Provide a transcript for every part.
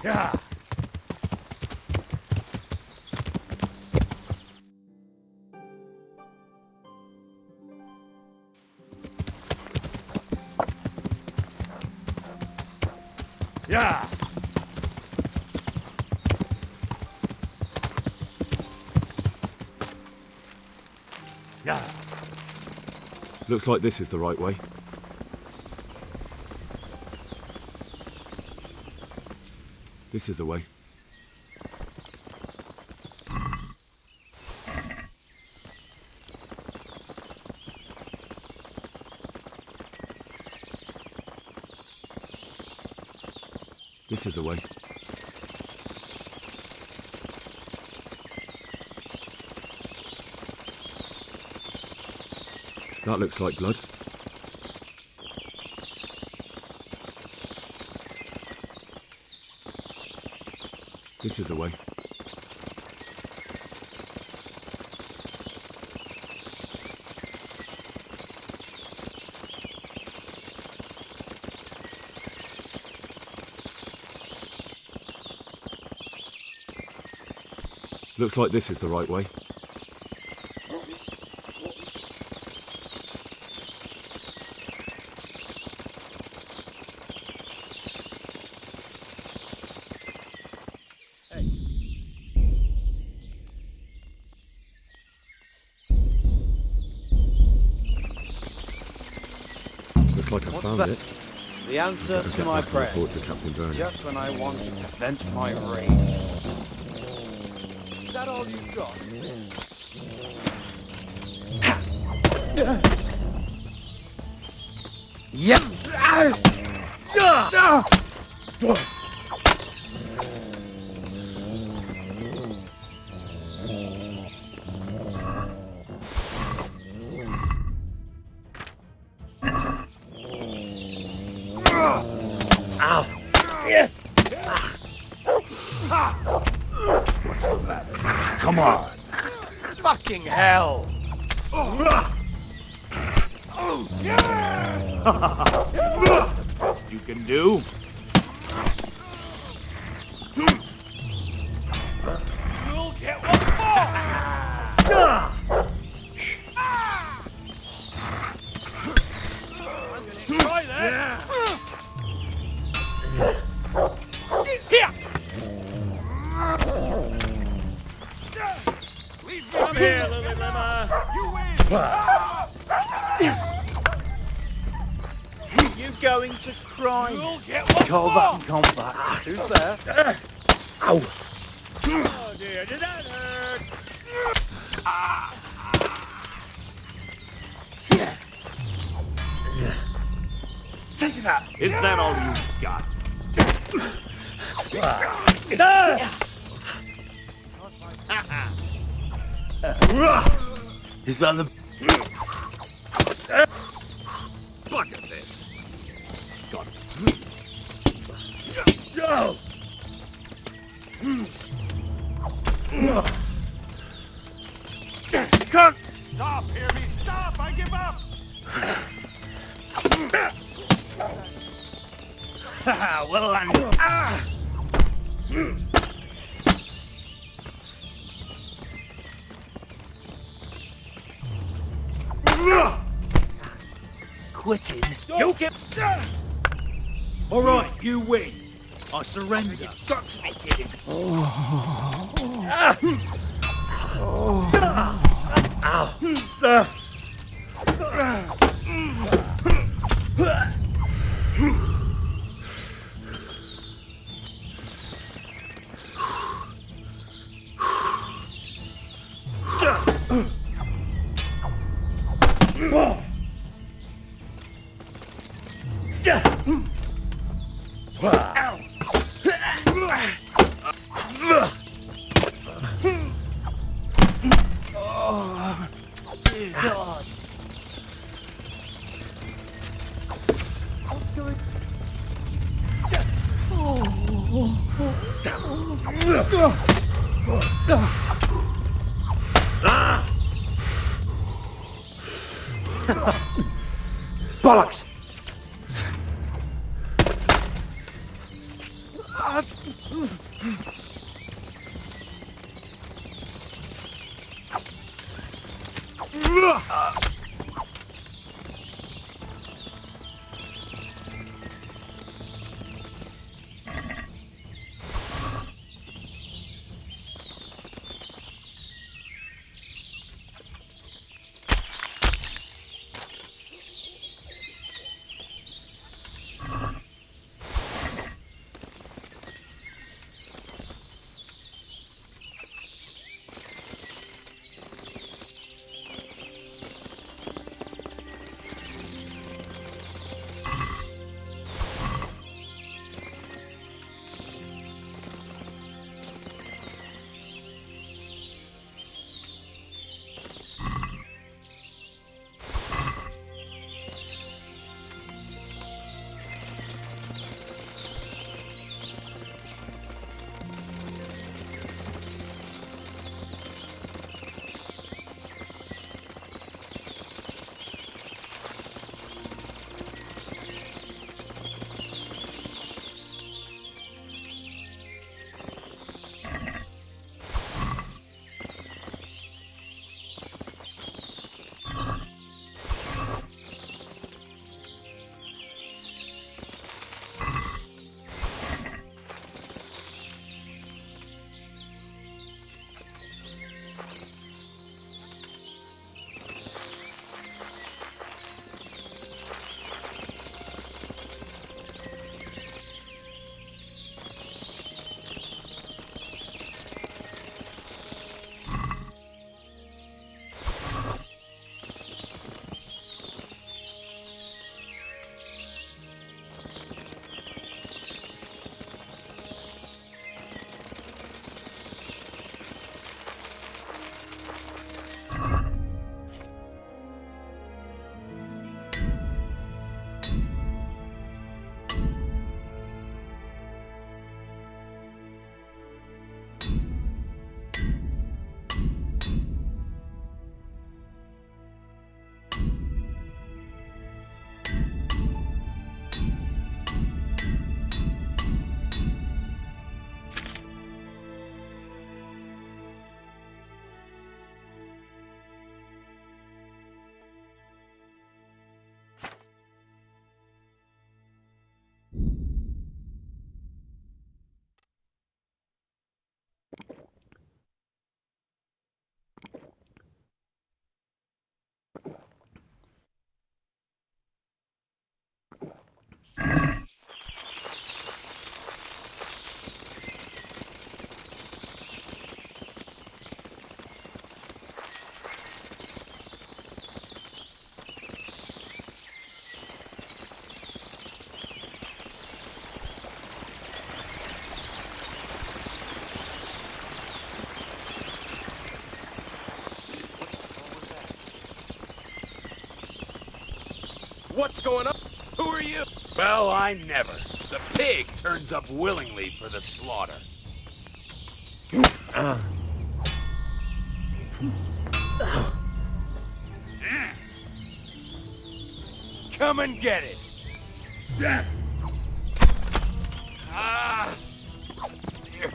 Yeah. Yeah. Yeah. Looks like this is the right way. This is the way. This is the way. That looks like blood. This is the way. Looks like this is the right way. Looks like I found it. The answer to my prayer. Report to Captain Burney. Just when I wanted to vent my rage. Is that all you've got? Yeah. Ow. Yeah. What's the matter? Come on. Fucking hell! Best you can do. You'll get one more! I'm gonna try that! Here! Leave me Come here, Lily Lemma. You win! You going to cry? You'll get one Call more. that and combat. Who's there? Ow. Oh dear, did that hurt? Take that. Is that all you got? Is that the... Look at this. Got it. Go. Cut. Stop, hear me. Stop. I give up. Well, Quitting? you get. All right, you win. I surrender. You've got to be kidding. God. What's going... Bollocks! What's going on? Who are you? Well, I never. The pig turns up willingly for the slaughter. Come and get it. Ah. Here.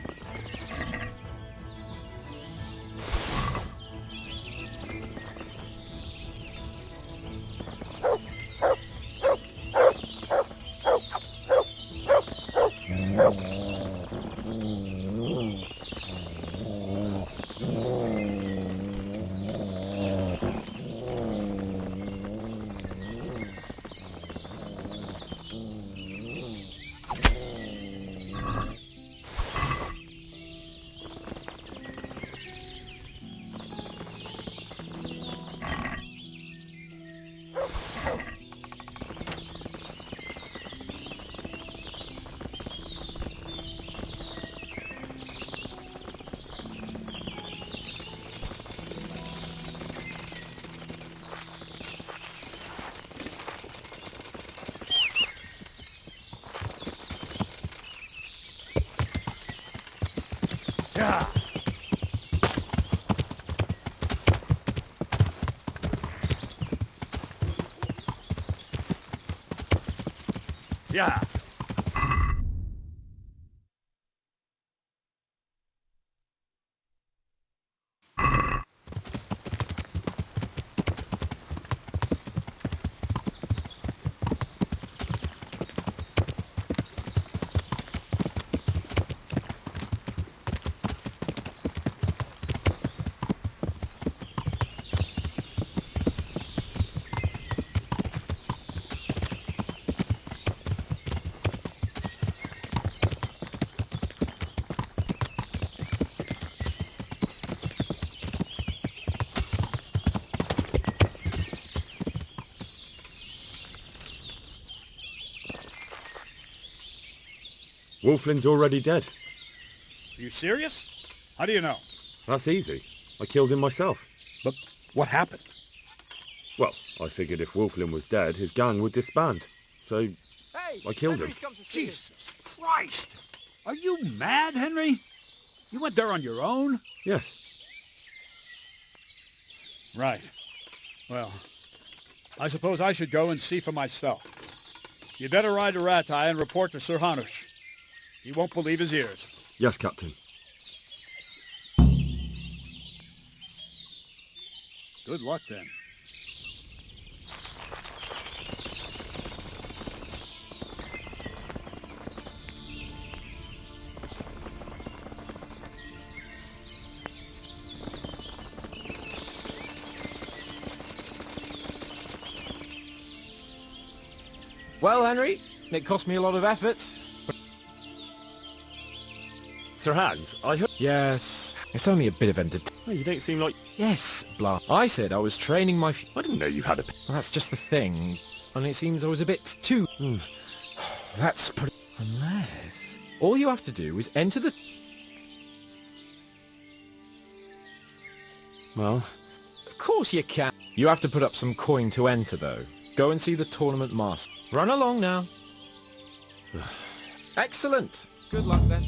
Yeah. Yeah. Wolflin's already dead. Are you serious? How do you know? That's easy. I killed him myself. But what happened? Well, I figured if Wolflin was dead, his gang would disband. So, Hey, I killed him. Henry's come to see us. Jesus Christ! Are you mad, Henry? You went there on your own? Yes. Right. Well, I suppose I should go and see for myself. You'd better ride to Ratai and report to Sir Hanush. He won't believe his ears. Yes, Captain. Good luck, then. Well, Henry, it cost me a lot of effort. Sir Hans, I heard... Yes, it's only a bit of entertainment. Oh, you don't seem like... Yes, blah. I said I was training my... I didn't know you had a... Well, that's just the thing. And it seems I was a bit too... That's pretty... Unless... All you have to do is enter the... Well... Of course you can. You have to put up some coin to enter, though. Go and see the tournament master. Run along now. Excellent. Good luck, then.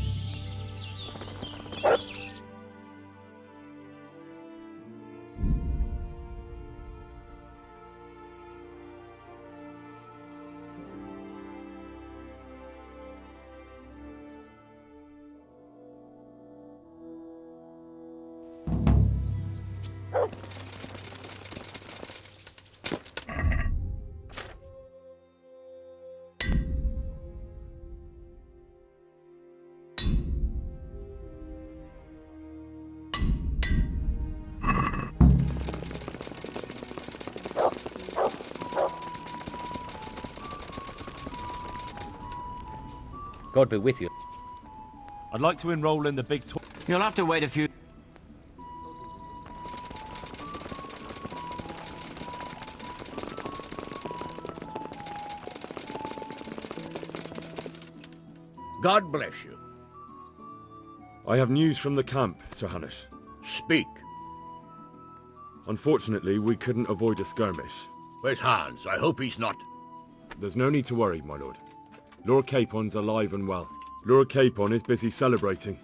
God be with you. I'd like to enroll in the big tour. You'll have to wait a few... God bless you. I have news from the camp, Sir Hanush. Speak. Unfortunately, we couldn't avoid a skirmish. Where's Hans? I hope he's not... There's no need to worry, my lord. Lord Capon's alive and well. Lord Capon is busy celebrating.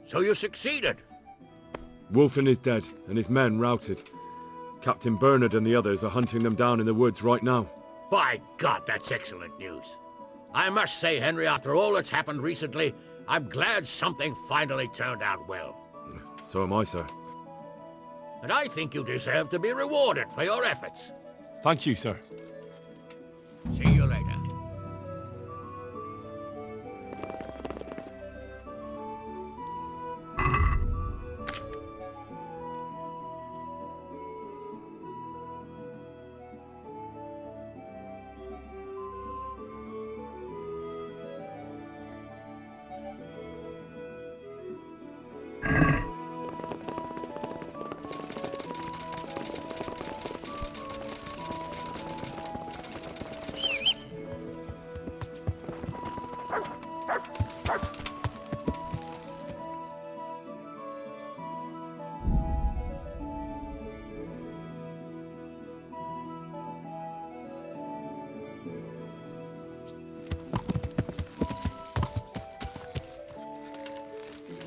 So you succeeded? Wolflin is dead, and his men routed. Captain Bernard and the others are hunting them down in the woods right now. By God, that's excellent news. I must say, Henry, after all that's happened recently, I'm glad something finally turned out well. So am I, sir. And I think you deserve to be rewarded for your efforts. Thank you, sir. See you later.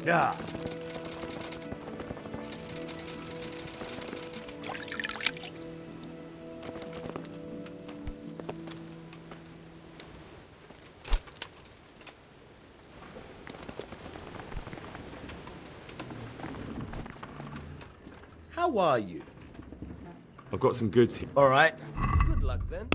Yeah. How are you? I've got some goods here. All right. Good luck, then.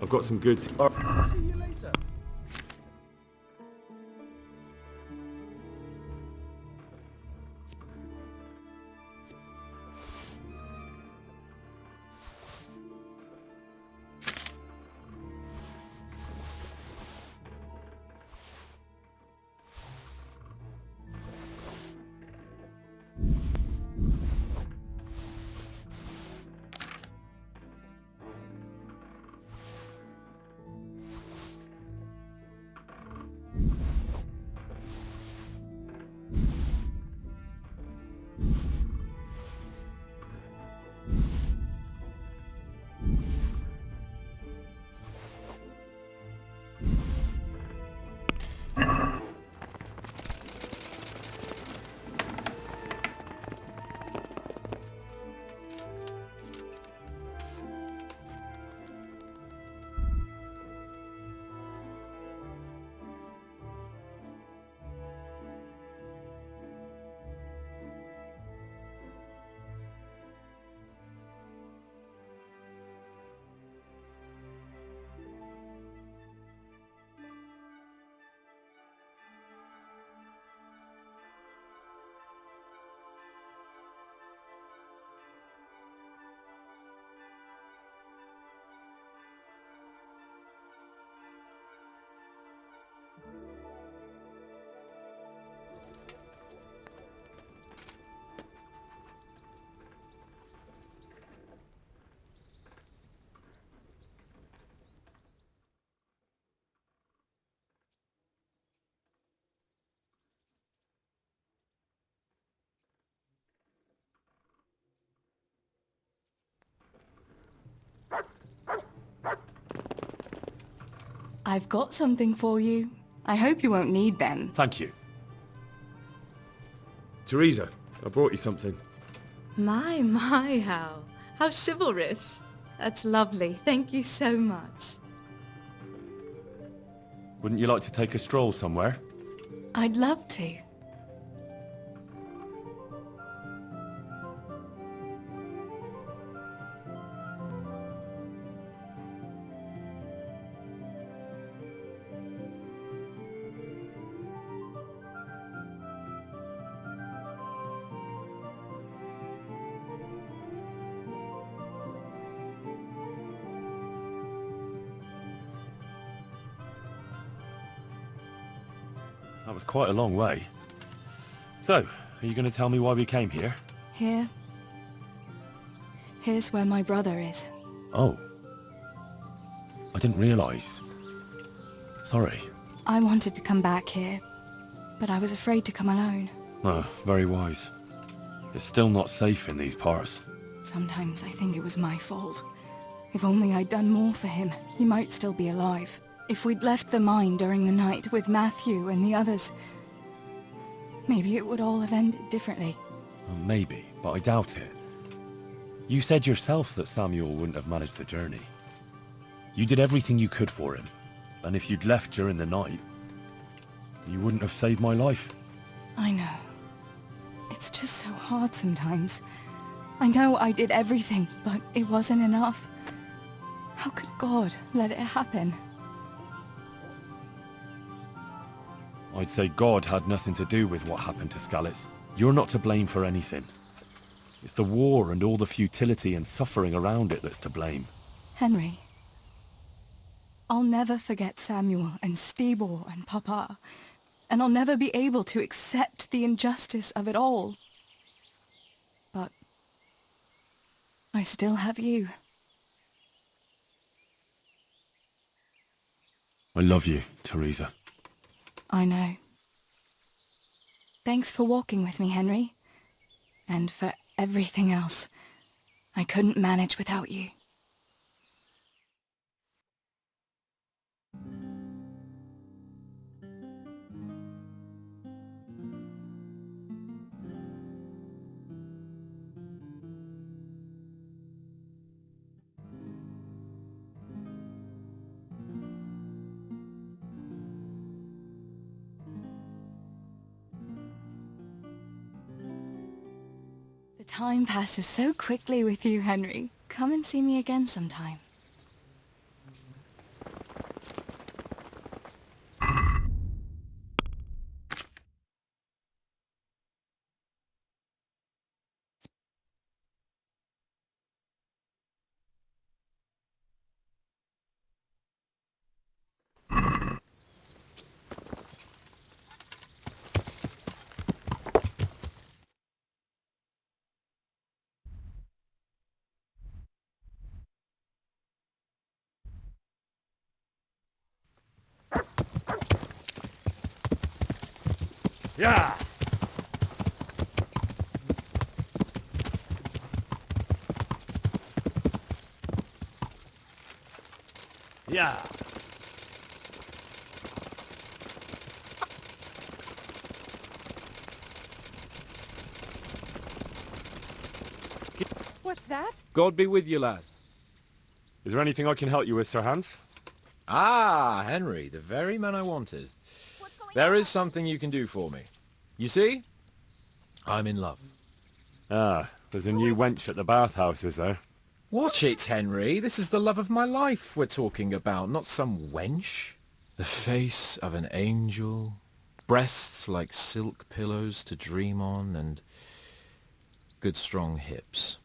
I've got some goods. See you later. I've got something for you. I hope you won't need them. Thank you. Teresa, I brought you something. My, how chivalrous. That's lovely. Thank you so much. Wouldn't you like to take a stroll somewhere? I'd love to. That was quite a long way. So, are you going to tell me why we came here? Here's where my brother is. Oh. I didn't realise. Sorry. I wanted to come back here, but I was afraid to come alone. Oh, very wise. It's still not safe in these parts. Sometimes I think it was my fault. If only I'd done more for him, he might still be alive. If we'd left the mine during the night with Matthew and the others, maybe it would all have ended differently. Well, maybe, but I doubt it. You said yourself that Samuel wouldn't have managed the journey. You did everything you could for him, and if you'd left during the night, you wouldn't have saved my life. I know. It's just so hard sometimes. I know I did everything, but it wasn't enough. How could God let it happen? I'd say God had nothing to do with what happened to Skalitz. You're not to blame for anything. It's the war and all the futility and suffering around it that's to blame. Henry, I'll never forget Samuel and Stibor and Papa, and I'll never be able to accept the injustice of it all. But I still have you. I love you, Teresa. I know. Thanks for walking with me, Henry. And for everything else. I couldn't manage without you. The time passes so quickly with you, Henry. Come and see me again sometime. Yeah. Yeah. What's that? God be with you, lad. Is there anything I can help you with, Sir Hans? Ah, Henry, the very man I wanted. There is something you can do for me. You see? I'm in love. Ah, there's a new wench at the bathhouse, is there? Watch it, Henry. This is the love of my life we're talking about, not some wench. The face of an angel, breasts like silk pillows to dream on, and good strong hips.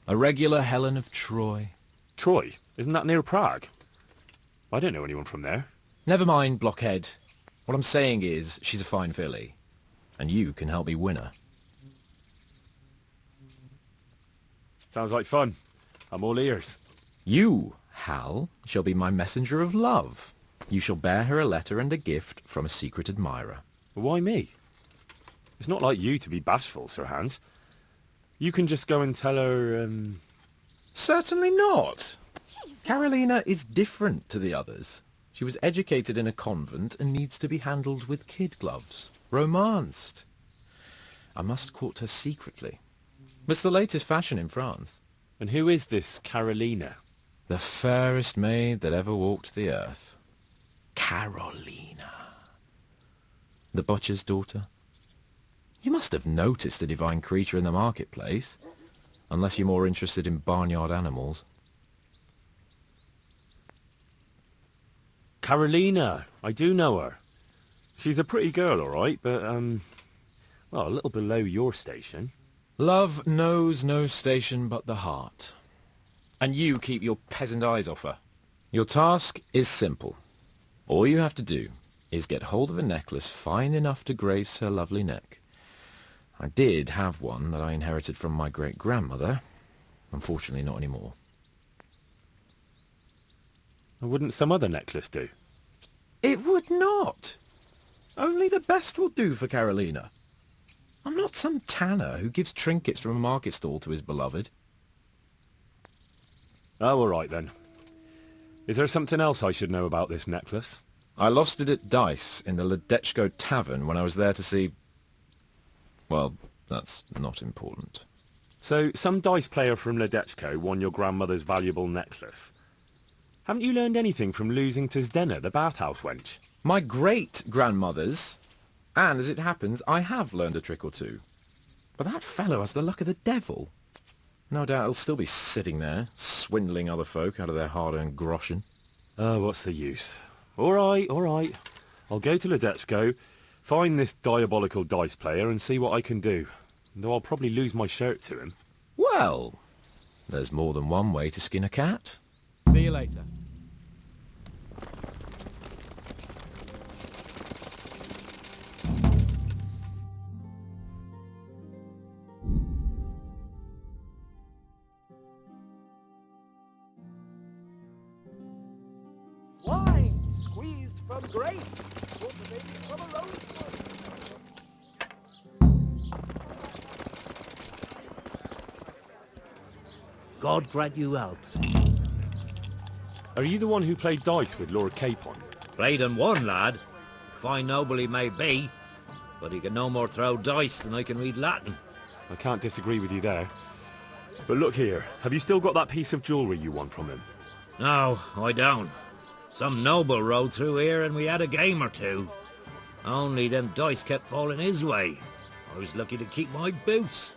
A regular Helen of Troy. Troy? Isn't that near Prague? I don't know anyone from there. Never mind, blockhead. What I'm saying is, she's a fine filly, and you can help me win her. Sounds like fun. I'm all ears. You, Hal, shall be my messenger of love. You shall bear her a letter and a gift from a secret admirer. Why me? It's not like you to be bashful, Sir Hans. You can just go and tell her, Certainly not. Carolina is different to the others. She was educated in a convent and needs to be handled with kid gloves. Romanced. I must court her secretly. It's the latest fashion in France. And who is this Carolina? The fairest maid that ever walked the earth. Carolina. The butcher's daughter. You must have noticed a divine creature in the marketplace. Unless you're more interested in barnyard animals. Carolina, I do know her. She's a pretty girl, all right, but, well, a little below your station. Love knows no station but the heart. And you keep your peasant eyes off her. Your task is simple. All you have to do is get hold of a necklace fine enough to grace her lovely neck. I did have one that I inherited from my great-grandmother. Unfortunately, not anymore. Wouldn't some other necklace do? It would not. Only the best will do for Carolina. I'm not some tanner who gives trinkets from a market stall to his beloved. Oh, all right then. Is there something else I should know about this necklace? I lost it at dice in the Ledechko tavern when I was there to see... Well, that's not important. So, some dice player from Ledechko won your grandmother's valuable necklace. Haven't you learned anything from losing to Zdena, the bathhouse wench? My great-grandmother's. And as it happens, I have learned a trick or two. But that fellow has the luck of the devil. No doubt he'll still be sitting there, swindling other folk out of their hard-earned groschen. Oh, what's the use? All right. I'll go to Ledechko, find this diabolical dice player and see what I can do. Though I'll probably lose my shirt to him. Well, there's more than one way to skin a cat. See you later. Wine squeezed from grape, cultivated from a rosewood. God grant you health. Are you the one who played dice with Lord Capon? Played and won, lad. Fine noble he may be, but he can no more throw dice than I can read Latin. I can't disagree with you there. But look here, have you still got that piece of jewellery you won from him? No, I don't. Some noble rode through here and we had a game or two. Only them dice kept falling his way. I was lucky to keep my boots.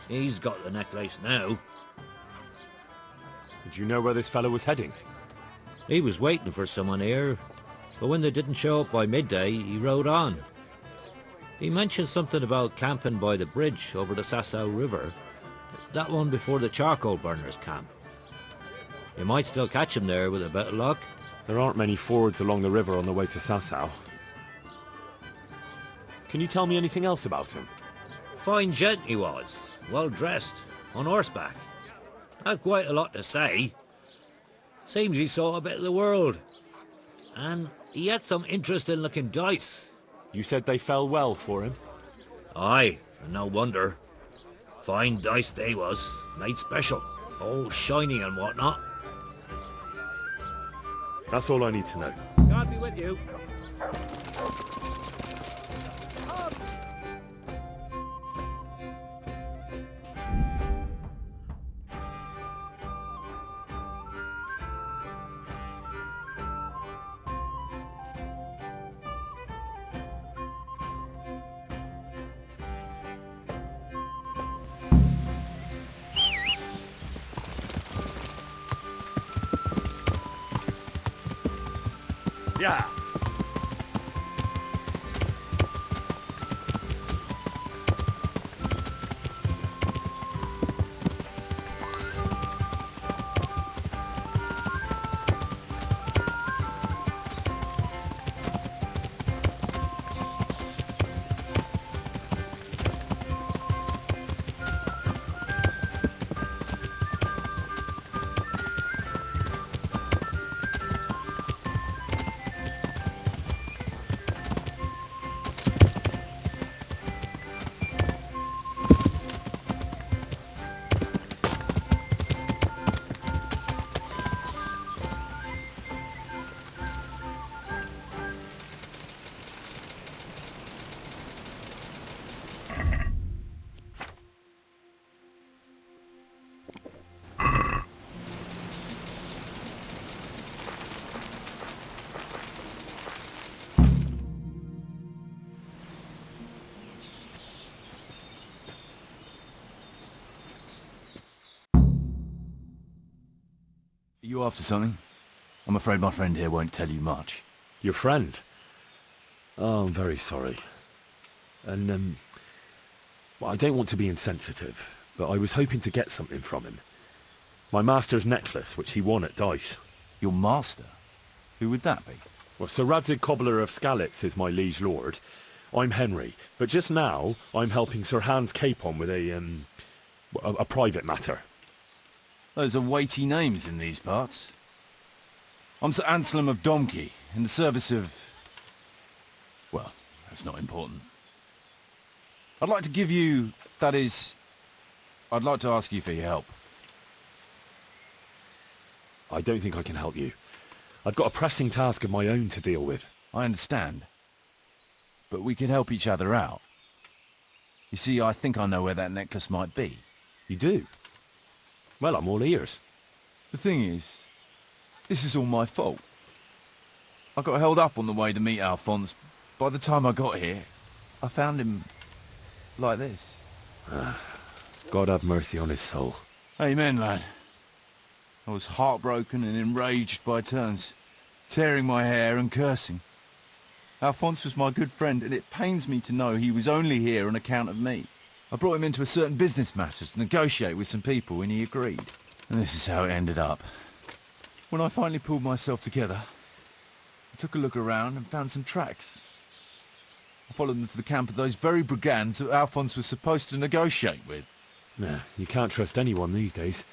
He's got the necklace now. Did you know where this fellow was heading? He was waiting for someone here, but when they didn't show up by midday, he rode on. He mentioned something about camping by the bridge over the Sasau River. That one before the charcoal burners camp. You might still catch him there with a bit of luck. There aren't many fords along the river on the way to Sasau. Can you tell me anything else about him? Fine gent he was, well dressed, on horseback. Had quite a lot to say. Seems he saw a bit of the world. And he had some interesting looking dice. You said they fell well for him? Aye, and no wonder. Fine dice they was, made special. All shiny and whatnot. That's all I need to know. God be with you. Yeah. Are you after something? I'm afraid my friend here won't tell you much. Your friend? Oh, I'm very sorry. And, well, I don't want to be insensitive, but I was hoping to get something from him. My master's necklace, which he won at dice. Your master? Who would that be? Well, Sir Radzig Cobbler of Skalitz is my liege lord. I'm Henry, but just now I'm helping Sir Hans Capon with a private matter. Those are weighty names in these parts. I'm Sir Anselm of Domkey, in the service of... well, that's not important. I'd like to give you... that is... I'd like to ask you for your help. I don't think I can help you. I've got a pressing task of my own to deal with. I understand. But we can help each other out. You see, I think I know where that necklace might be. You do? Well, I'm all ears. The thing is, this is all my fault. I got held up on the way to meet Alphonse. By the time I got here, I found him like this. God have mercy on his soul. Amen, lad. I was heartbroken and enraged by turns, tearing my hair and cursing. Alphonse was my good friend, and it pains me to know he was only here on account of me. I brought him into a certain business matter to negotiate with some people, and he agreed. And this is how it ended up. When I finally pulled myself together, I took a look around and found some tracks. I followed them to the camp of those very brigands that Alphonse was supposed to negotiate with. Nah, you can't trust anyone these days.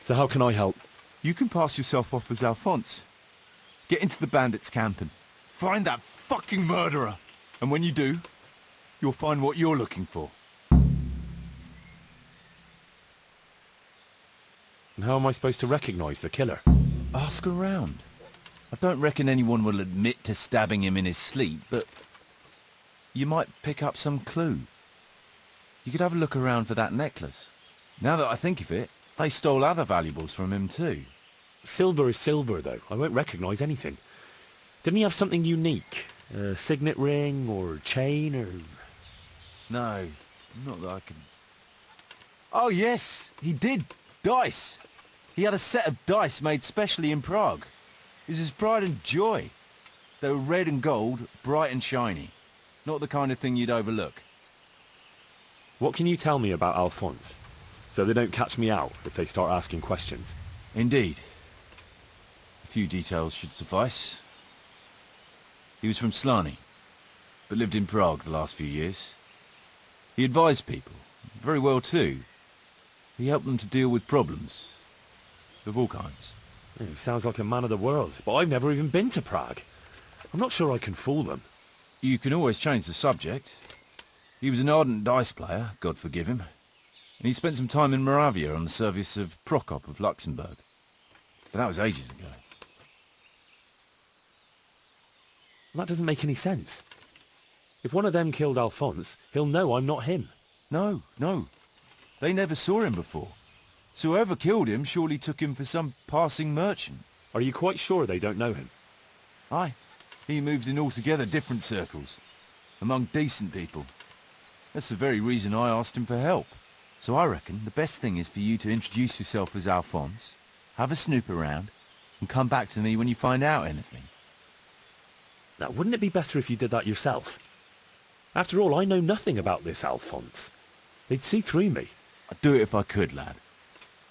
So how can I help? You can pass yourself off as Alphonse. Get into the bandits' camp and find that fucking murderer. And when you do, you'll find what you're looking for. And how am I supposed to recognize the killer? Ask around. I don't reckon anyone will admit to stabbing him in his sleep, but you might pick up some clue. You could have a look around for that necklace. Now that I think of it, they stole other valuables from him too. Silver is silver, though. I won't recognize anything. Didn't he have something unique? A signet ring or chain or... No, not that I can... Oh yes, he did. Dice. He had a set of dice made specially in Prague. It was his pride and joy. They were red and gold, bright and shiny. Not the kind of thing you'd overlook. What can you tell me about Alphonse? So they don't catch me out if they start asking questions. Indeed. A few details should suffice. He was from Slani, but lived in Prague the last few years. He advised people, very well too. He helped them to deal with problems, of all kinds. He sounds like a man of the world, but I've never even been to Prague. I'm not sure I can fool them. you can always change the subject. He was an ardent dice player, God forgive him. And he spent some time in Moravia on the service of Prokop of Luxembourg. But that was ages ago. That doesn't make any sense. If one of them killed Alphonse, he'll know I'm not him. No. They never saw him before. So whoever killed him surely took him for some passing merchant. Are you quite sure they don't know him? Aye. He moved in altogether different circles. Among decent people. That's the very reason I asked him for help. So I reckon the best thing is for you to introduce yourself as Alphonse, have a snoop around, and come back to me when you find out anything. Now, wouldn't it be better if you did that yourself? After all, I know nothing about this Alphonse. They'd see through me. I'd do it if I could, lad.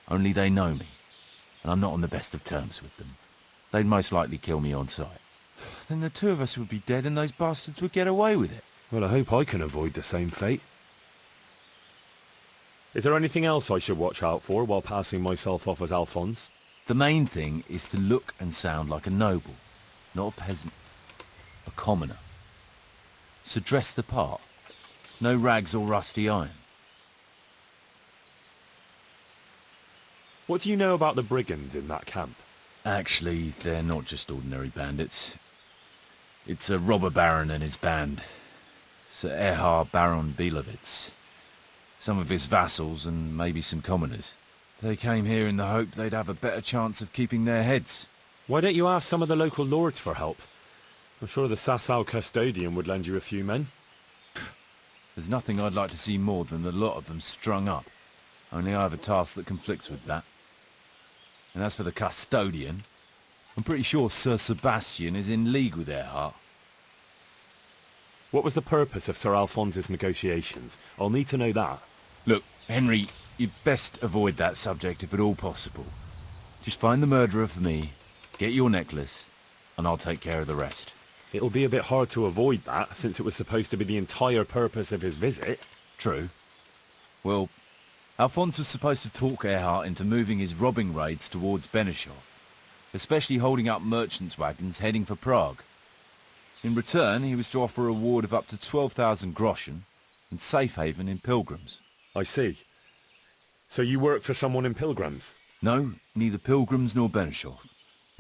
Only they know me, and I'm not on the best of terms with them. They'd most likely kill me on sight. Then the two of us would be dead and those bastards would get away with it. Well, I hope I can avoid the same fate. Is there anything else I should watch out for while passing myself off as Alphonse? The main thing is to look and sound like a noble, not a peasant. A commoner. So dress the part. No rags or rusty iron. What do you know about the brigands in that camp? Actually, they're not just ordinary bandits. It's a robber baron and his band. Sir Erhard Baron Bielowitz. Some of his vassals and maybe some commoners. They came here in the hope they'd have a better chance of keeping their heads. Why don't you ask some of the local lords for help? I'm sure the Sasau custodian would lend you a few men. There's nothing I'd like to see more than the lot of them strung up. Only I have a task that conflicts with that. And as for the custodian, I'm pretty sure Sir Sebastian is in league with Erhard. What was the purpose of Sir Alphonse's negotiations? I'll need to know that. Look, Henry, you'd best avoid that subject if at all possible. Just find the murderer for me, get your necklace, and I'll take care of the rest. It'll be a bit hard to avoid that, since it was supposed to be the entire purpose of his visit. True. Well, Alphonse was supposed to talk Erhard into moving his robbing raids towards Benishov, especially holding up merchants' wagons heading for Prague. In return, he was to offer a reward of up to 12,000 groschen and safe haven in Pilgrims. I see. So you work for someone in Pilgrims? No, neither Pilgrims nor Benishov,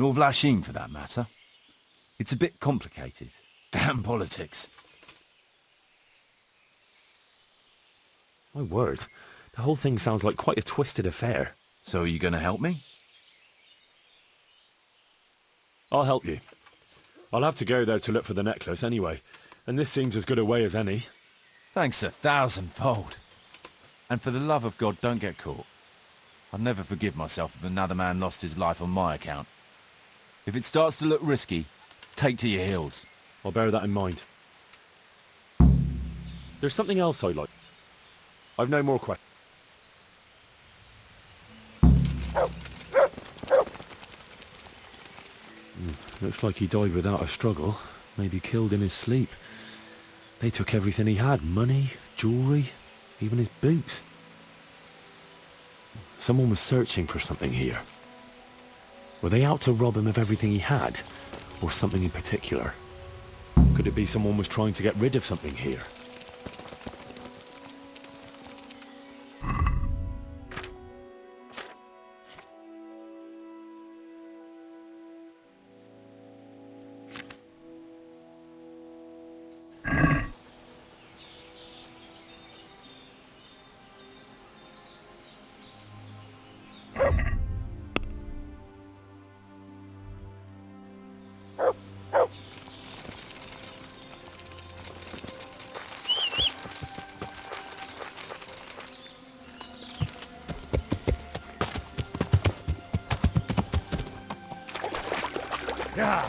nor Vlachim for that matter. It's a bit complicated. Damn politics. My word, the whole thing sounds like quite a twisted affair. So are you going to help me? I'll help you. I'll have to go there to look for the necklace anyway, and this seems as good a way as any. Thanks 1,000-fold. And for the love of God, don't get caught. I'd never forgive myself if another man lost his life on my account. If it starts to look risky, take to your heels. I'll bear that in mind. There's something else I'd like. I've no more questions. Looks like he died without a struggle. Maybe killed in his sleep. They took everything he had. Money, jewellery, even his boots. Someone was searching for something here. Were they out to rob him of everything he had? Or something in particular? Could it be someone was trying to get rid of something here? Yeah.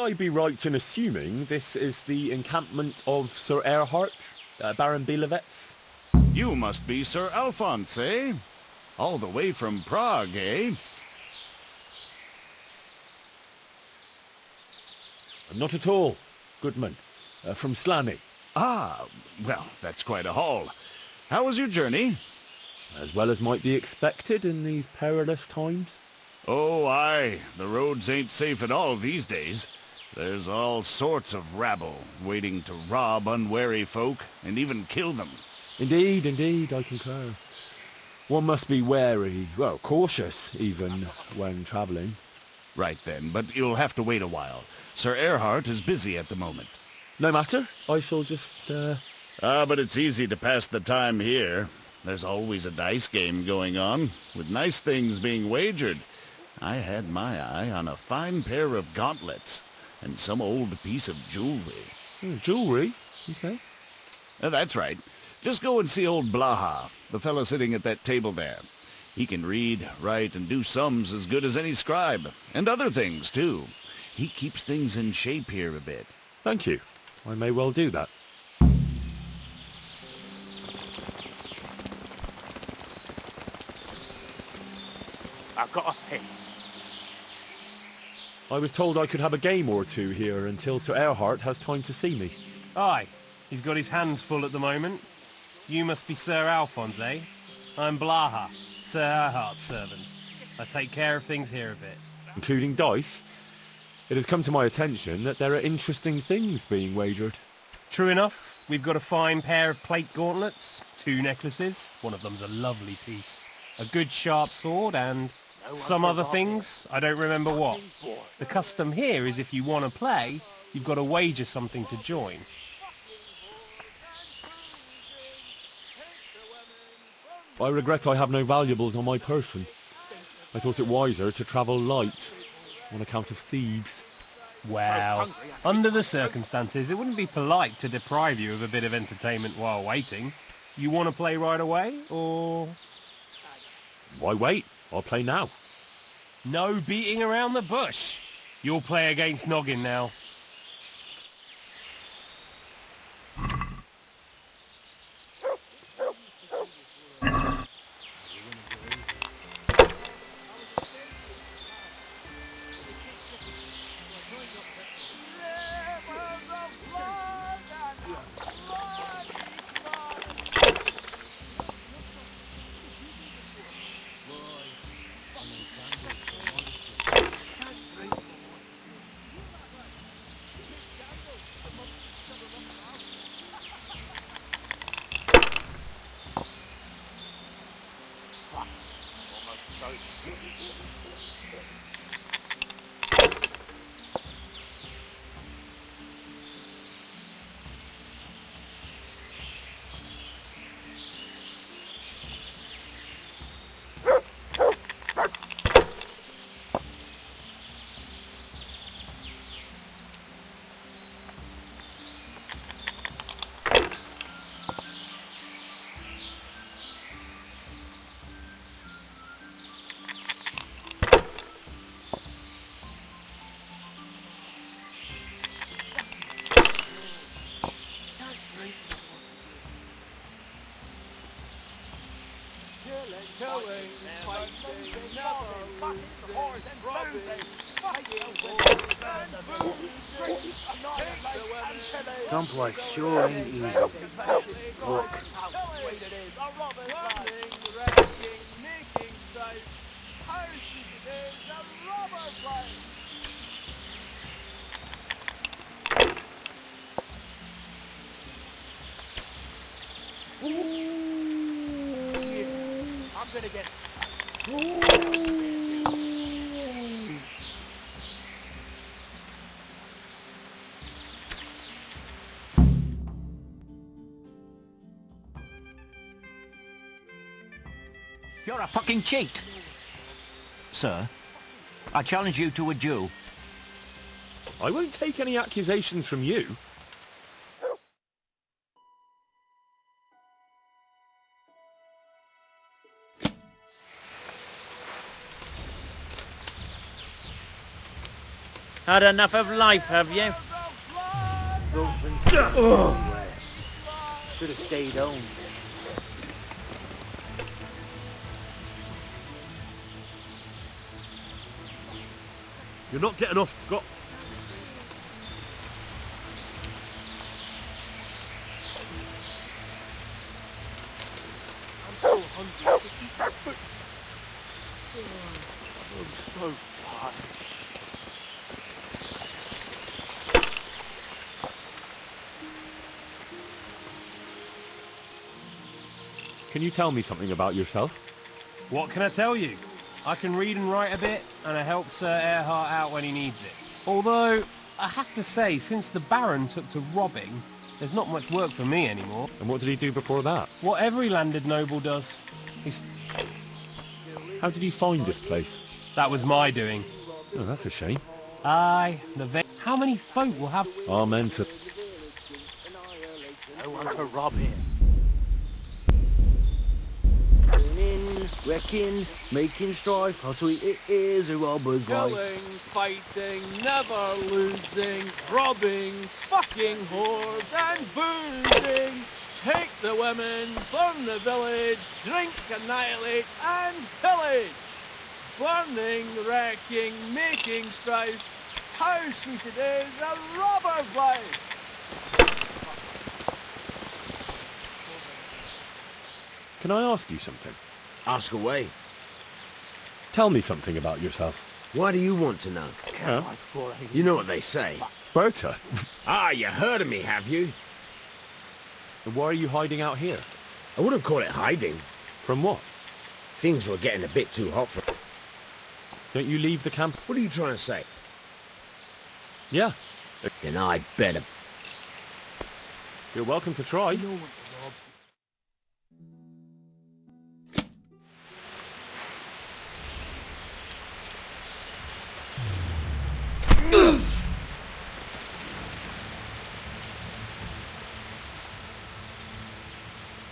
I be right in assuming this is the encampment of Sir Erhard, Baron Bielewitz? You must be Sir Alphonse, eh? All the way from Prague, eh? Not at all, Goodman. From Slaney. Ah, well, that's quite a haul. How was your journey? As well as might be expected in these perilous times. Oh, aye. The roads ain't safe at all these days. There's all sorts of rabble waiting to rob unwary folk and even kill them. Indeed, indeed, I concur. One must be wary, well, cautious even, when travelling. Right then, but you'll have to wait a while. Sir Erhard is busy at the moment. No matter, I shall just, but it's easy to pass the time here. There's always a dice game going on, with nice things being wagered. I had my eye on a fine pair of gauntlets, and some old piece of jewelry. Jewelry, you say? That's right. Just go and see old Blaha, the fellow sitting at that table there. He can read, write, and do sums as good as any scribe, and other things, too. He keeps things in shape here a bit. Thank you. I may well do that. I've got a pin. I was told I could have a game or two here until Sir Erhard has time to see me. Aye, he's got his hands full at the moment. You must be Sir Alphonse, eh? I'm Blaha, Sir Erhard's servant. I take care of things here a bit. Including dice? It has come to my attention that there are interesting things being wagered. True enough, we've got a fine pair of plate gauntlets, 2 necklaces, one of them's a lovely piece, a good sharp sword, and some other things, I don't remember what. The custom here is if you want to play, you've got to wager something to join. I regret I have no valuables on my person. I thought it wiser to travel light, on account of thieves. Well, under the circumstances, it wouldn't be polite to deprive you of a bit of entertainment while waiting. You want to play right away, or...? Why wait? I'll play now. No beating around the bush. You'll play against Noggin now. Dump life sure ain't easy. Look. I'm gonna get... You're a fucking cheat! Sir, I challenge you to a duel. I won't take any accusations from you. Had enough of life, have you? Should have stayed home. You're not getting off, Scott. I'm so hungry. I'm so tired. Can you tell me something about yourself? What can I tell you? I can read and write a bit, and I help Sir Erhart out when he needs it. Although, I have to say, since the Baron took to robbing, there's not much work for me anymore. And what did he do before that? What every landed noble does. How did you find this place? That was my doing. Oh, that's a shame. Aye, how many folk will have... Amen to... I want to rob him. Turning, wrecking, making strife. How sweet it is a robber's life. Killing, fighting, never losing, robbing, fucking whores and boozing. Take the women, burn the village, drink, annihilate and pillage. Burning, wrecking, making strife. How sweet it is a robber's life. Can I ask you something? Ask away. Tell me something about yourself. Why do you want to know? Huh? You know what they say. Berta? Ah, you heard of me, have you? And why are you hiding out here? I wouldn't call it hiding. From what? Things were getting a bit too hot for... Don't you leave the camp? What are you trying to say? Yeah. Then I better... You're welcome to try.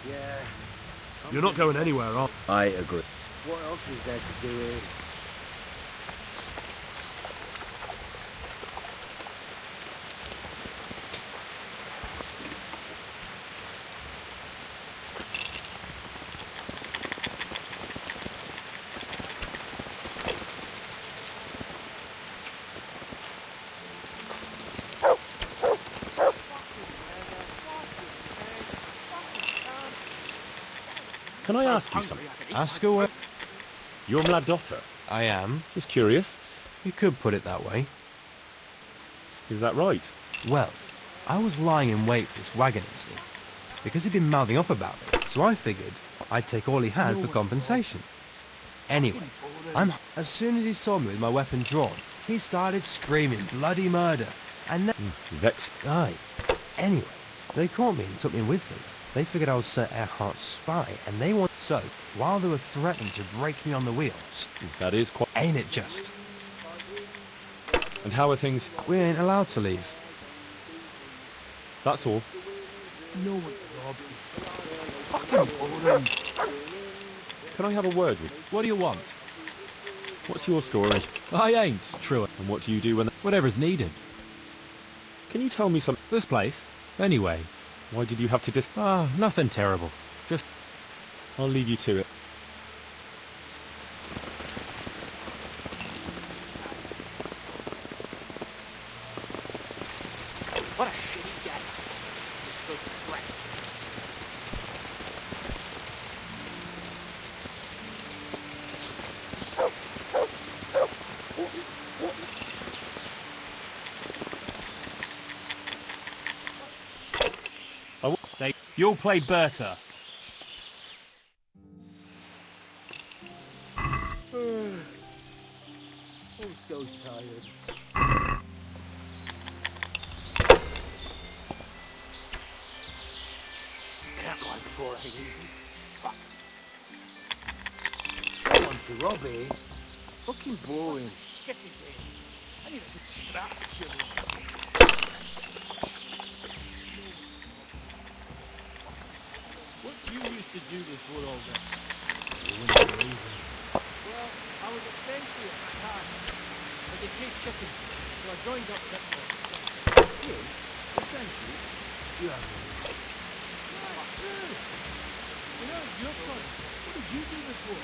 Yeah. You're not going anywhere, are you? I agree. What else is there to do here? Can I ask you something? Ask away. You're my daughter. I am. Just curious. You could put it that way. Is that right? Well, I was lying in wait for this wagon, you see, because he'd been mouthing off about me, so I figured I'd take all he had for compensation. Anyway, as soon as he saw me with my weapon drawn, he started screaming bloody murder, and then... Vexed. Aye. Anyway, they caught me and took me with them. They figured I was Sir Erhart's spy, and they want... So, while they were threatening to break me on the wheel... That is quite... Ain't it just? And how are things? We ain't allowed to leave. That's all. No one robbed me. Fucking boring. Can I have a word with you? What do you want? What's your story? I ain't, true. And what do you do when... Whatever's needed. Can you tell me something? This place? Anyway. Why did you have to nothing terrible. Just... I'll leave you to it. What a shitty guy. Good threat. You'll play Berta. I'm so tired. Can't like 4 ain't easy. Fuck. I want to rob it. Fucking boring. Shitty game. I need a good scratch. What you used to do before all that? You wouldn't believe it. Well, I was a sentry at the time. But they take chickens. I joined up this one. You? Essentially, you have That's true. You know, it's your turn. What did you do before?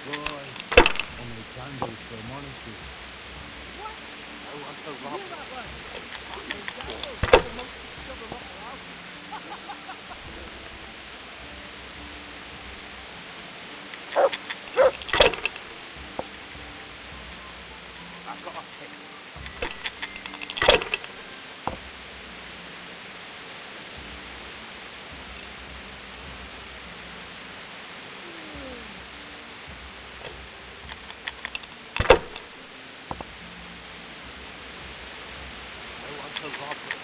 Boy, I made candles for a monastery. What? I want to rob. You hear that, lad? I made candles for the monks to shove them up their asses. I've got a pick. I want to rob them.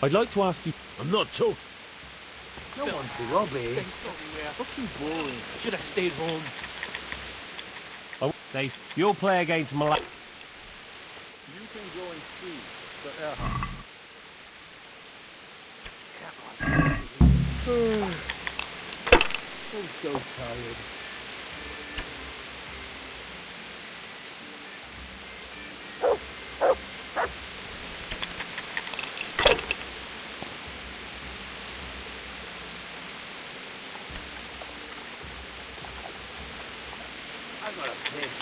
I'd like to ask you... I'm not talking. No one to rob here. Fucking boring. Should have stayed home. Dave, you'll play against Milan. You can go and see, but I'm so tired. I got a piss.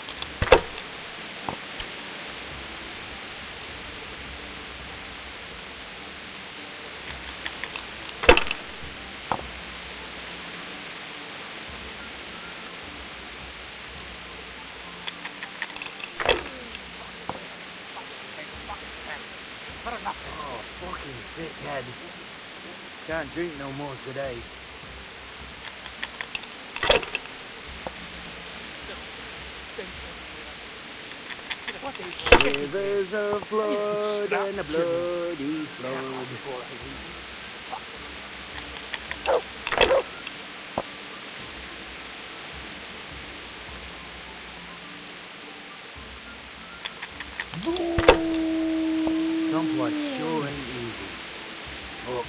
Oh, fucking sick head. Can't drink no more today. Rivers of blood and a bloody flood. Some blood sure ain't easy. Look.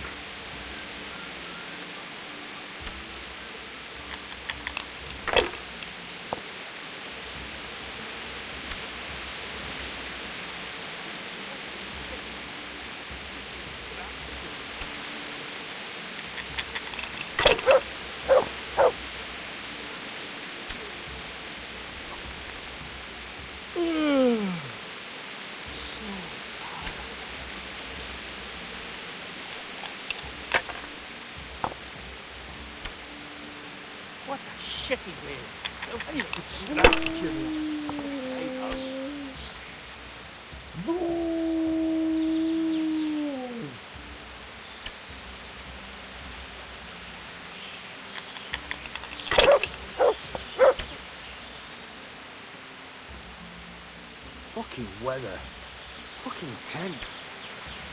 What a shitty way. I need a good scrap, Fucking weather. Fucking tent.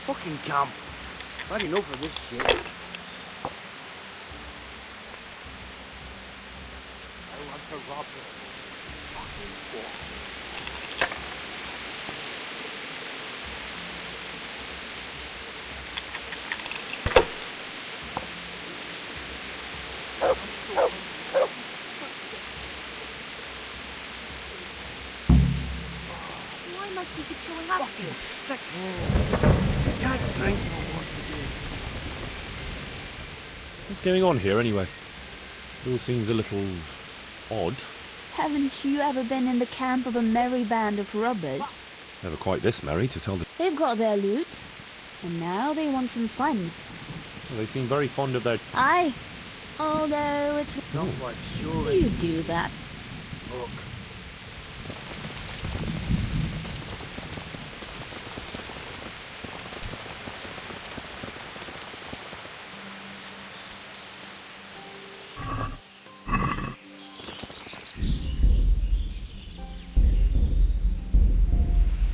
Fucking camp. I've had enough of this shit. I want to rob them. Fucking boy. Why must you be chewing up? Fucking sick. I can't drink no more today. What's going on here, anyway? It all seems a little... odd. Haven't you ever been in the camp of a merry band of robbers? Never quite this merry, to tell the... They've got their loot, and now they want some fun. Well, they seem very fond of their... Aye, although it's... Not quite sure. You do that. Look.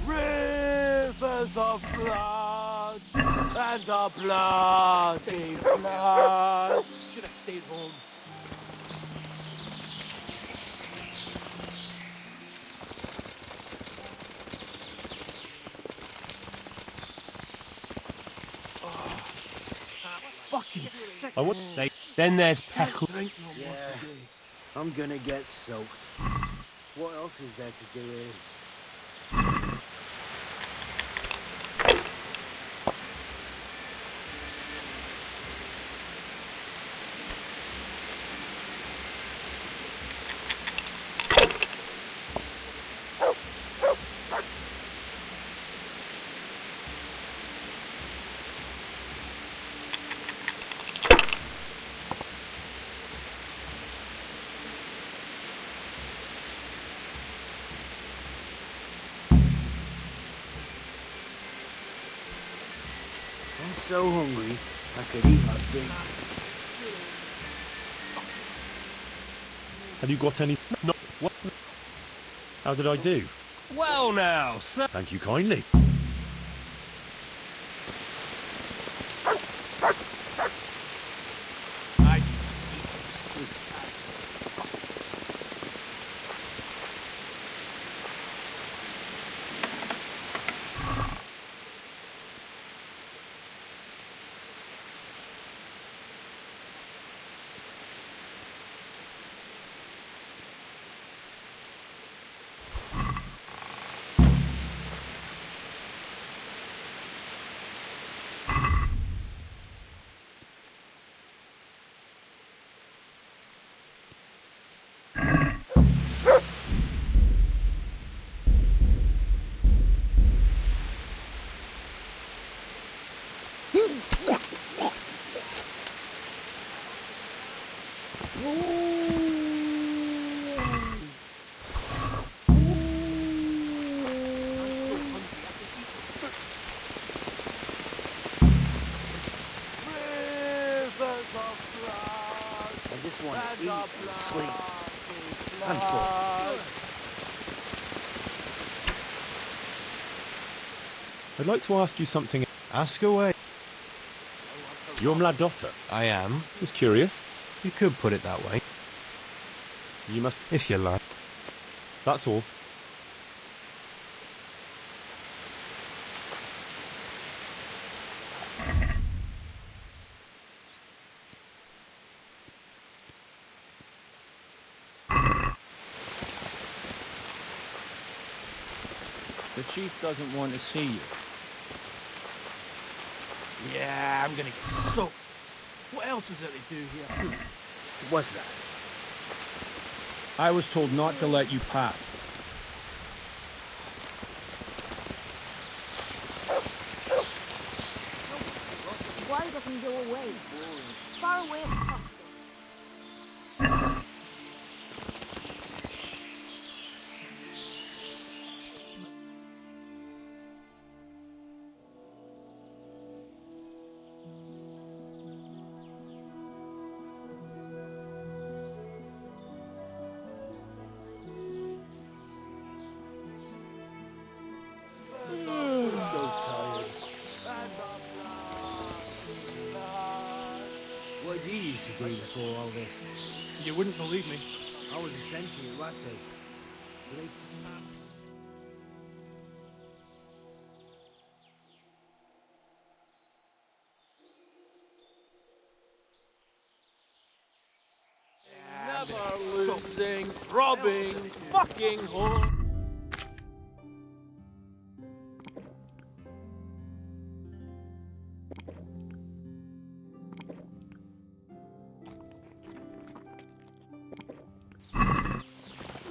rivers Rivers of blood and the bloody blood. Should have stayed home. Fucking sick. Then there's Peckle. Yeah, I'm gonna get soaked. What else is there to do here? I'm so hungry, I could eat my dick. Have you got any... No, what? How did I do? Well now, sir. Thank you kindly. I just want to eat and sleep. I'm full. I'd like to ask you something. Ask away. You're Mladotta. I am. Just curious. You could put it that way. You must... If you like. That's all. The chief doesn't want to see you. Yeah, I'm gonna get soaked. What else is there to do here? What's that? I was told not to let you pass. Why doesn't he go away? Far away as possible. What did you used to do before all this? You wouldn't believe me. I was a sentry at Ratty. Never losing, robbing, fucking whore.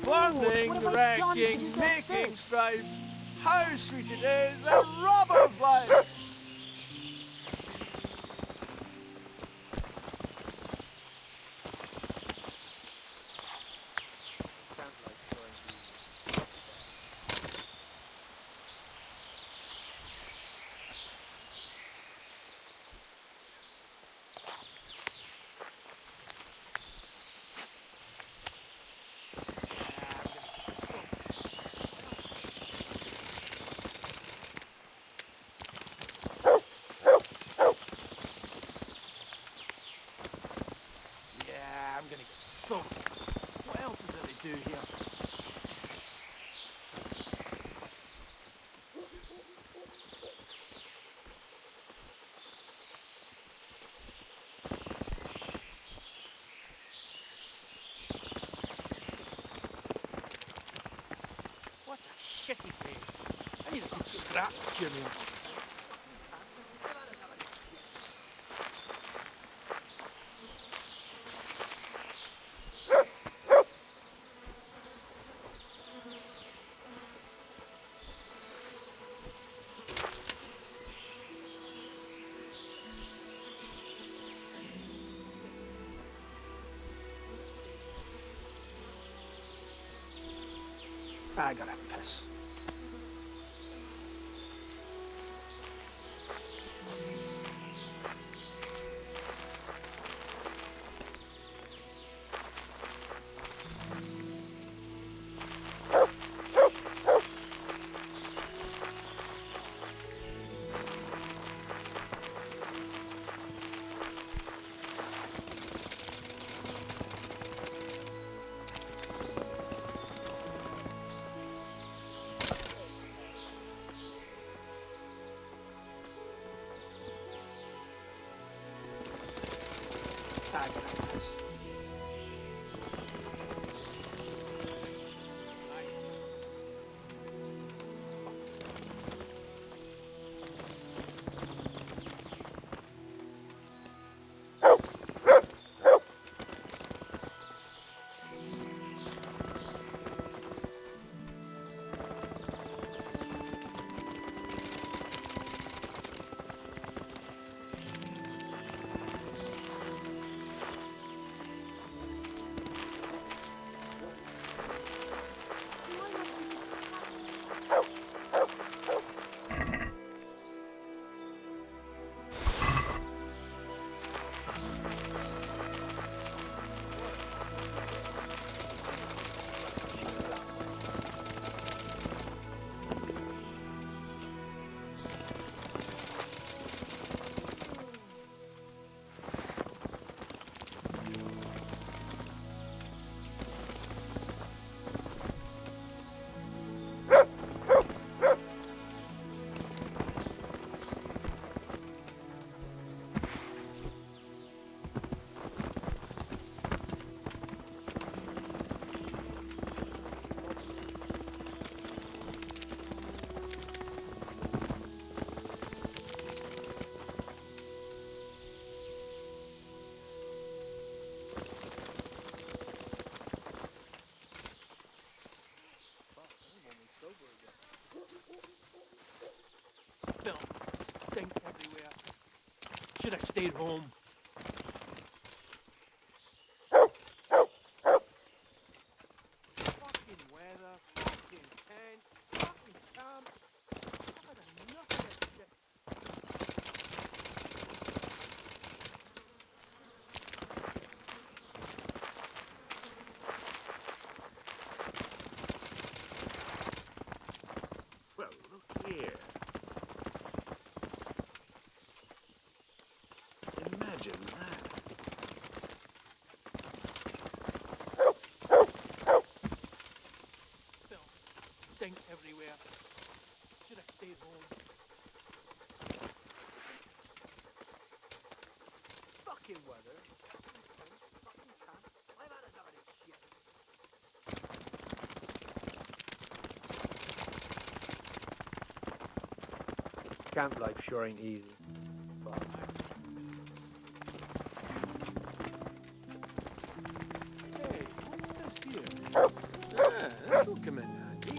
Burning, wrecking, making strife. How sweet it is, a robber's life! gonna get soaked. What else is there to do here? What a shitty day. I need a good scrap to cheer me up. I gotta piss. I gotta piss. Filth, stink everywhere. Should have stayed home. Fucking weather, fucking tent, fucking camp. I've had enough of this shit. Well, look here. Imagine that. Filth, stink everywhere. Should have stayed home. Fucking weather. Fucking camp. I've had enough of this shit. Camp life sure ain't easy. Hey, what's this here? Ah, this'll come in handy.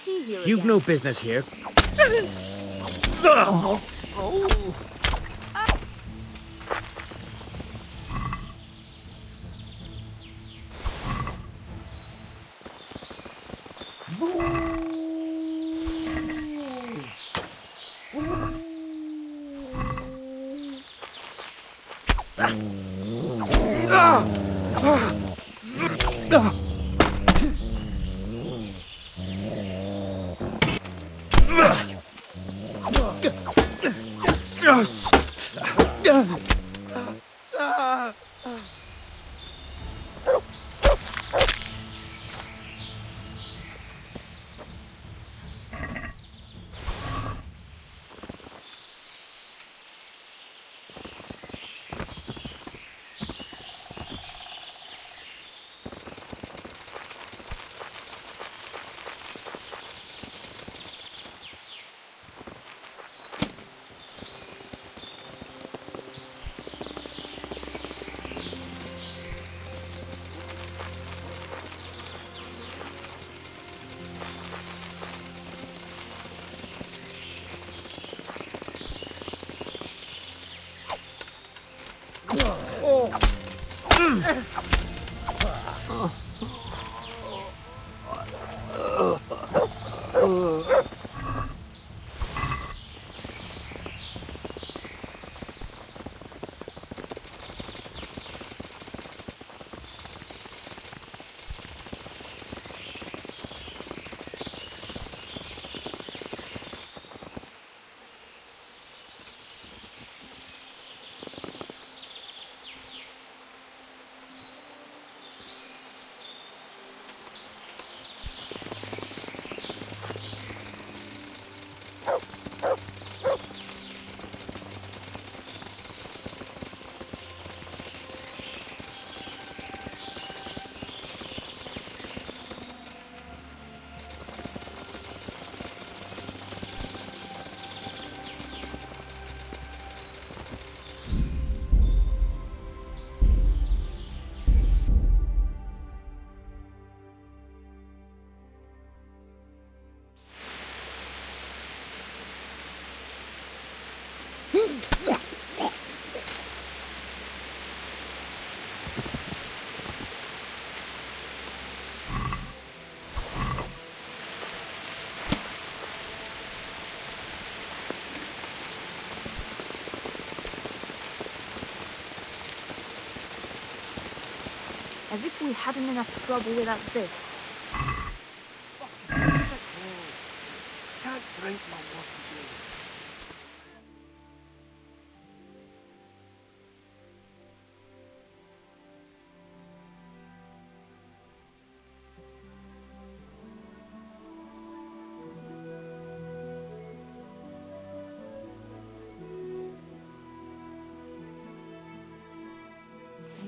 he here You've again? no business here. As if we hadn't enough trouble without this. Can't drink my water.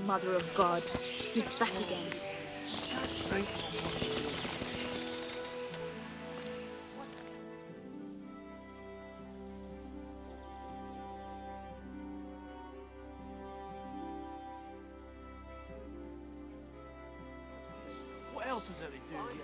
Mother of God, he's back again. Drink. What else is there to do here?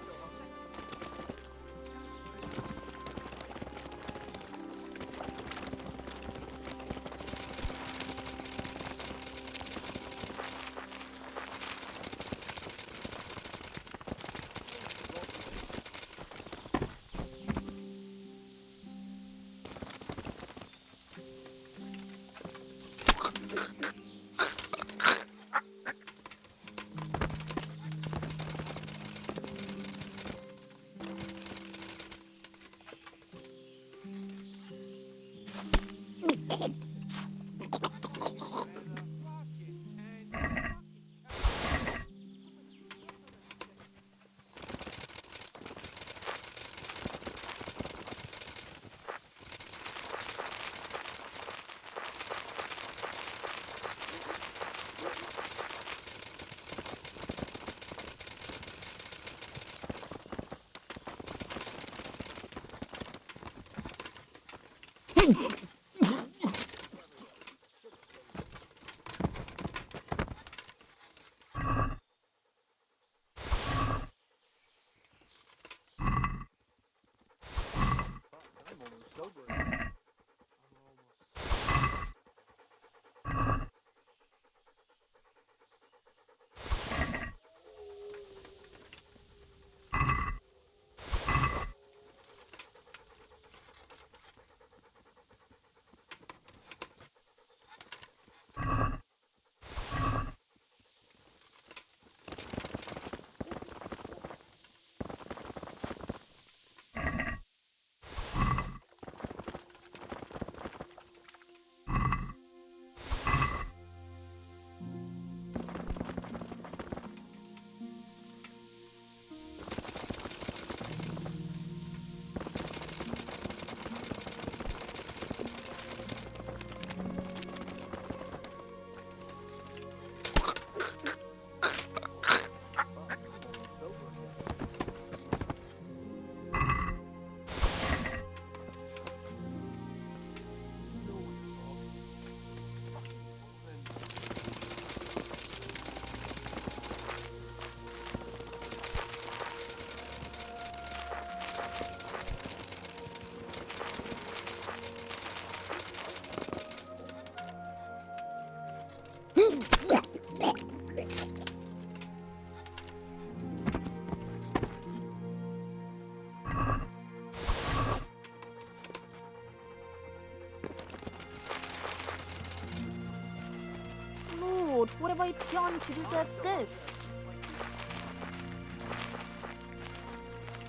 did John to deserve this?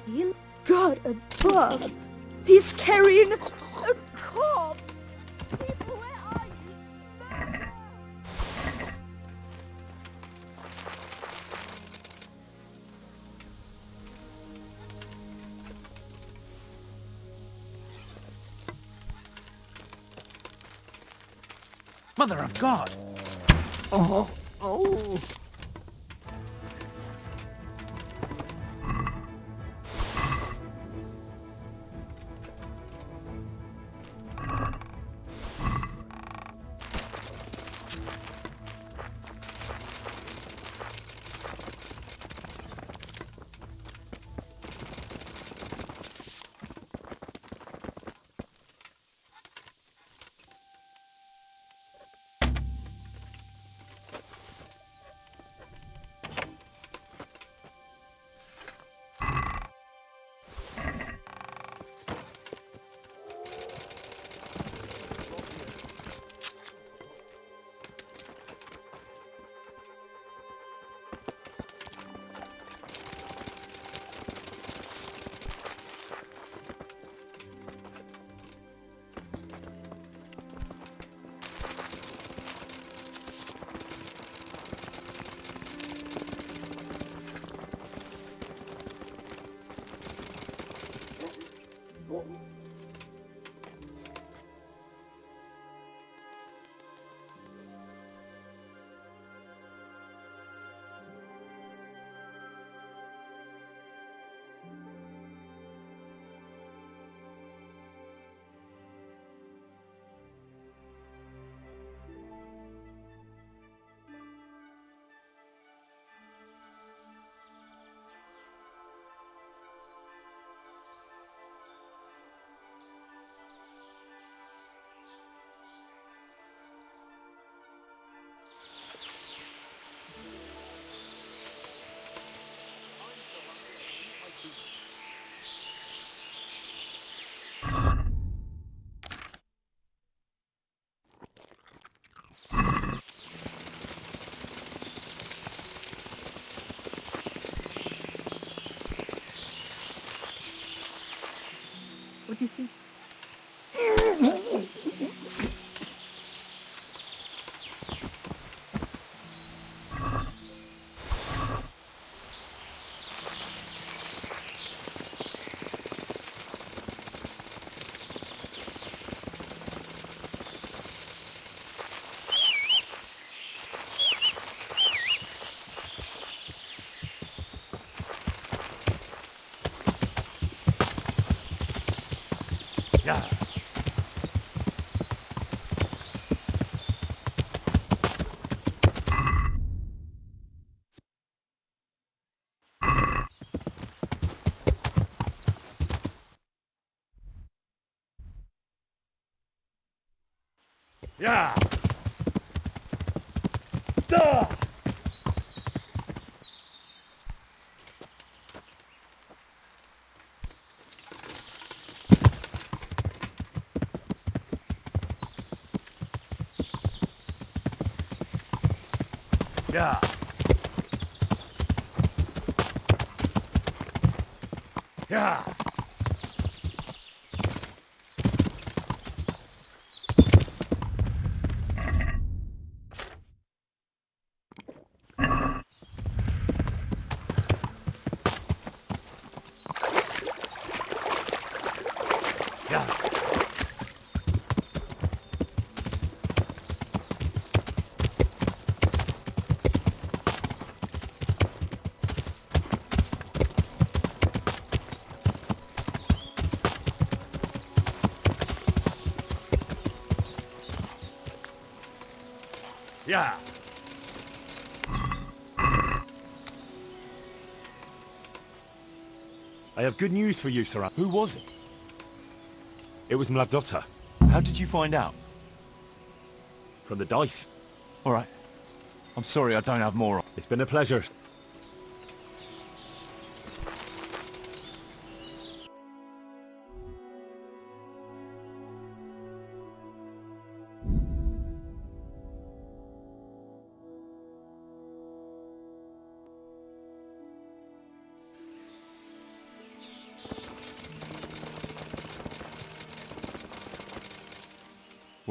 You God above! He's carrying a corpse! People, where are you? Mother of God! Oh, oh. What do you think? Yeah. Yeah. Duh. Yeah. Yeah. Yeah. I have good news for you, Sir. Who was it? It was Mladotta. How did you find out? From the dice. All right. I'm sorry I don't have more. It's been a pleasure.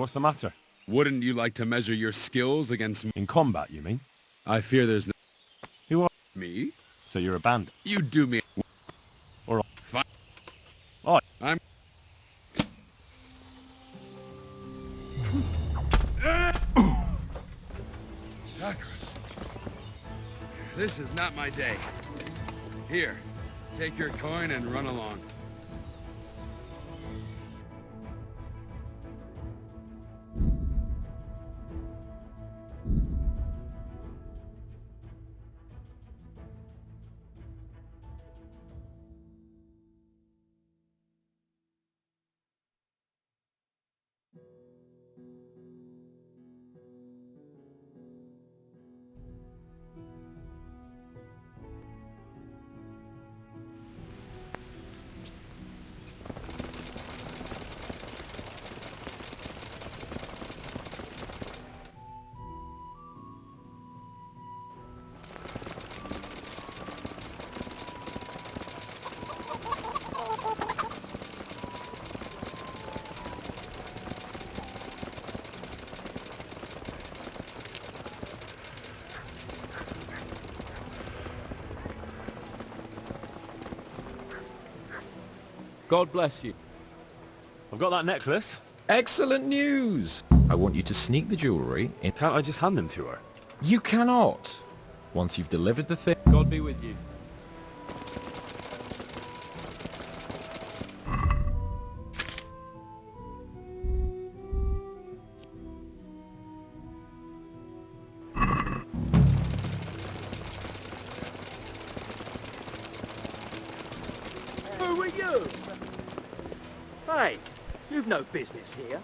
What's the matter? Wouldn't you like to measure your skills against me? In combat, you mean? I fear there's no... Who are... Me? So you're a bandit? You do me... Or... Fine. Oh, I'm... Sakura. This is not my day. Here, take your coin and run along. God bless you. I've got that necklace. Excellent news! I want you to sneak the jewellery in... Can't I just hand them to her? You cannot! Once you've delivered the thing... God be with you. Who are you? Hey, you've no business here.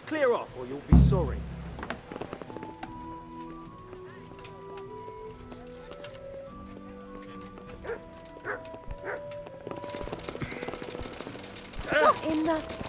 Clear off or you'll be sorry. What in the...